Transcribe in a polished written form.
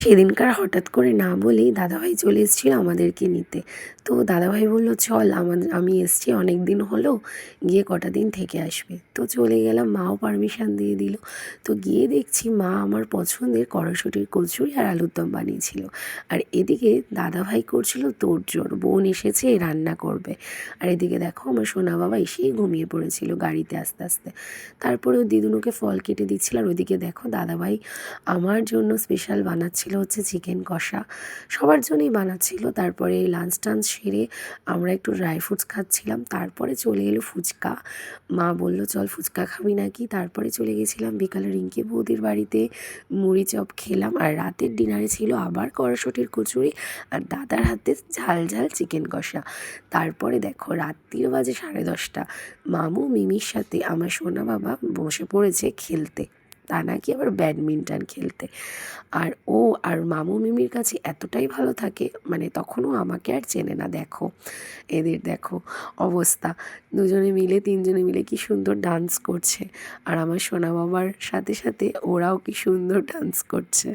সেদিনকার হঠাৎ করে না বলেই দাদাভাই চলে এসেছিলো আমাদেরকে নিতে। তো দাদাভাই বলল, "চল আমি এসছি অনেক দিন হলো, গিয়ে কটা দিন থেকে আসবে।" তো চলে গেলাম, মাও পারমিশন দিয়ে দিল। তো গিয়ে দেখছি মা আমার পছন্দের কড়াইশুঁটির কচুরি আর আলুর দম বানিয়েছিল। আর এদিকে দাদাভাই করছিল তোড়জোড়, বোন এসেছে রান্না করবে। আর এদিকে দেখো আমার সোনা বাবা এসেই ঘুমিয়ে পড়েছিল গাড়িতে আসতে আসতে। তারপরে ও দিদুনুকে ফল কেটে দিচ্ছিল। আর ওইদিকে দেখো দাদাভাই আমার জন্য স্পেশাল বানাচ্ছিল হচ্ছে চিকেন কষা, সবার জন্যই বানাচ্ছিল। তারপরে লাঞ্চ টাঞ্চ সেরে আমরা একটু ড্রাই ফ্রুটস খাচ্ছিলাম। তারপরে চলে এলো ফুচকা। মা বলল, চল ফুচকা খাবি নাকি? তারপরে চলে গেছিলাম বিকালে রিঙ্কি বৌদির বাড়িতে, মুড়ি চপ খেলাম। আর রাতের ডিনারে ছিল আবার কড়াইশুঁটির কচুরি আর দাদার হাতে ঝাল ঝাল চিকেন কষা। তারপরে দেখো রাত্রির বাজে 10:30, মামু মিমির সাথে আমার সোনা বাবা বসে পড়েছে খেলতে, তা নাকি আবার ব্যাডমিন্টন খেলতে। আর ও আর মামু মিমির কাছে এতটাই ভালো থাকে, মানে তখনও আমাকে আর চেনে না। দেখো এদের দেখো অবস্থা, দুজনে মিলে তিনজনে মিলে কি সুন্দর ডান্স করছে। আর আমার সোনা বাবার সাথে সাথে ওরাও কি সুন্দর ডান্স করছে।